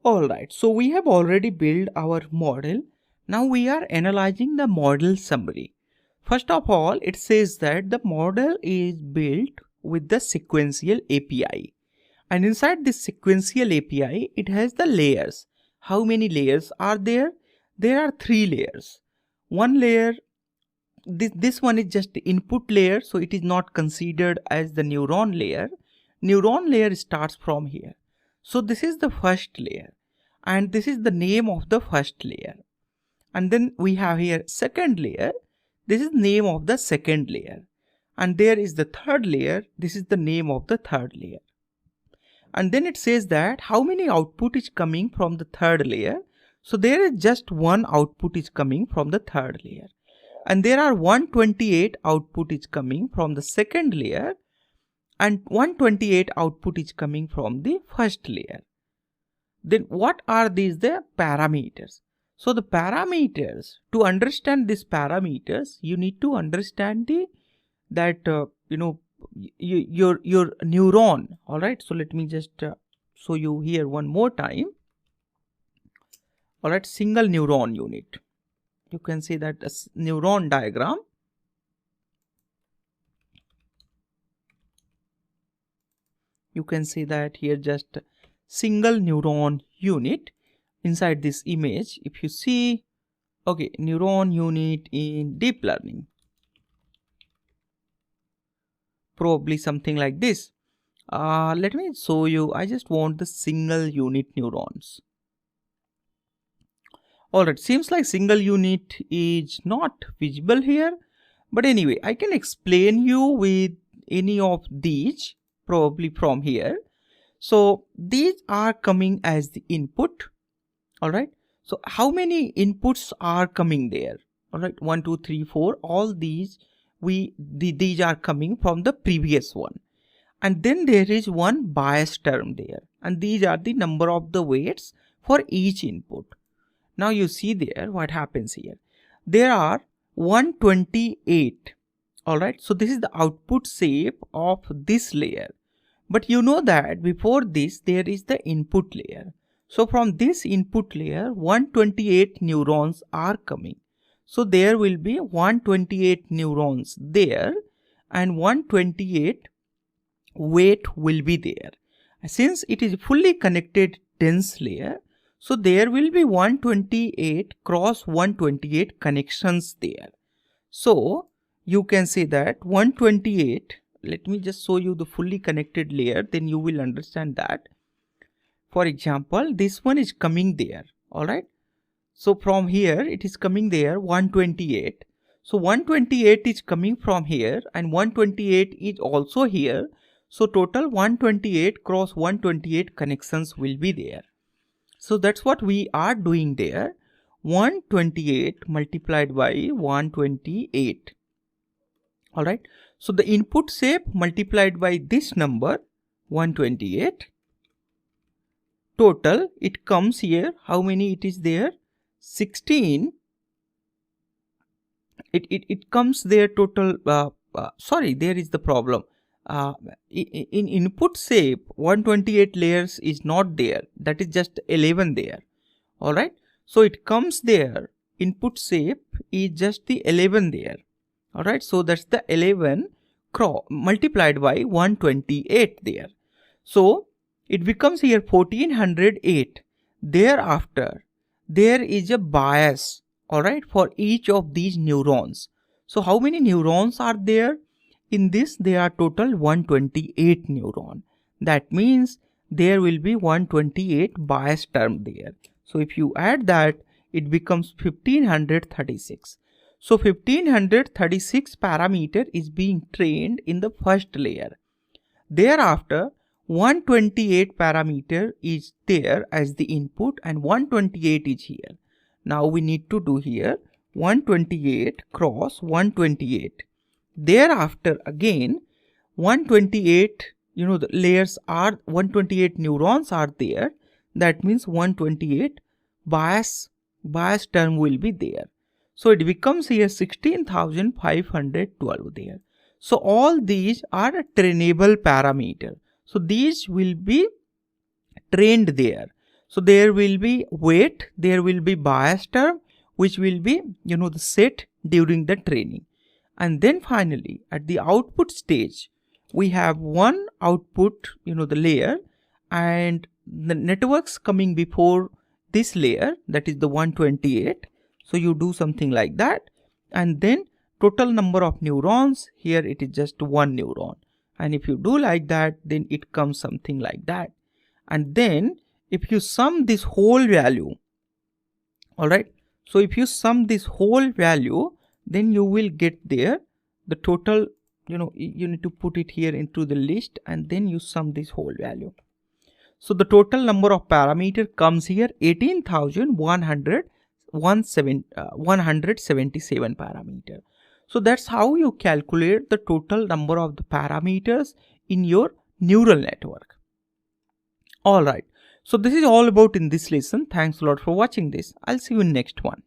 Alright, so we have already built our model. Now we are analyzing the model summary. First of all, it says that the model is built with the sequential API. And inside this sequential API, it has the layers. How many layers are there? There are 3 layers. One layer, this one is just the input layer, so it is not considered as the neuron layer. Neuron layer starts from here. So this is the first layer, and this is the name of the first layer. And then we have here second layer. This is name of the second layer. And there is the third layer. This is the name of the third layer. And then it says that how many output is coming from the third layer. So there is just one output is coming from the third layer. And there are 128 output is coming from the second layer, and 128 output is coming from the first layer. Then what are these? The parameters. So the parameters, to understand these parameters, you need to understand your neuron. All right, so let me just show you here one more time. All right, single neuron unit. You can see that as neuron diagram. You can see that here just single neuron unit inside this image. If you see, okay, neuron unit in deep learning, probably something like this. Let me show you. I just want the single unit neurons. Alright, seems like single unit is not visible here, but anyway, I can explain you with any of these, probably from here. So these are coming as the input. Alright, so how many inputs are coming there? Alright, 1, 2, 3, 4, all these these are coming from the previous one. And then there is one bias term there, and these are the number of the weights for each input. Now you see there what happens here. There are 128. Alright, so this is the output shape of this layer. But you know that before this there is the input layer. So from this input layer 128 neurons are coming. So there will be 128 neurons there, and 128 weight will be there. Since it is fully connected dense layer, so there will be 128 cross 128 connections there. So you can say that 128, let me just show you the fully connected layer, then you will understand that. For example, this one is coming there, alright. So from here it is coming there 128. So 128 is coming from here, and 128 is also here. So total 128 cross 128 connections will be there. So that's what we are doing there. 128 multiplied by 128. Alright. So the input shape multiplied by this number 128. Total it comes here. How many it is there? 16. It comes there total. Sorry, there is the problem. In input shape 128 layers is not there, that is just 11 there. Alright, so it comes there, input shape is just the 11 there. Alright, so that's the 11 multiplied by 128 there. So it becomes here 1408. Thereafter there is a bias, alright, for each of these neurons. So how many neurons are there? In this there are total 128 neuron. That means there will be 128 bias term there. So if you add that, it becomes 1536. So 1536 parameter is being trained in the first layer. Thereafter 128 parameter is there as the input, and 128 is here. Now we need to do here 128 cross 128. Thereafter again 128, the layers are 128 neurons are there. That means 128 bias term will be there. So it becomes here 16,512 there. So all these are trainable parameter. So these will be trained there. So there will be weight, there will be bias term, which will be, the set during the training. And then finally, at the output stage, we have one output, the layer, and the networks coming before this layer, that is the 128. So you do something like that, and then total number of neurons, here it is just one neuron. And if you do like that, then it comes something like that. And then if you sum this whole value, all right, so if you sum this whole value, then you will get there the total, you need to put it here into the list, and then you sum this whole value. So the total number of parameter comes here 18,177 parameter. So that's how you calculate the total number of the parameters in your neural network. Alright, so this is all about in this lesson. Thanks a lot for watching this. I'll see you in next one.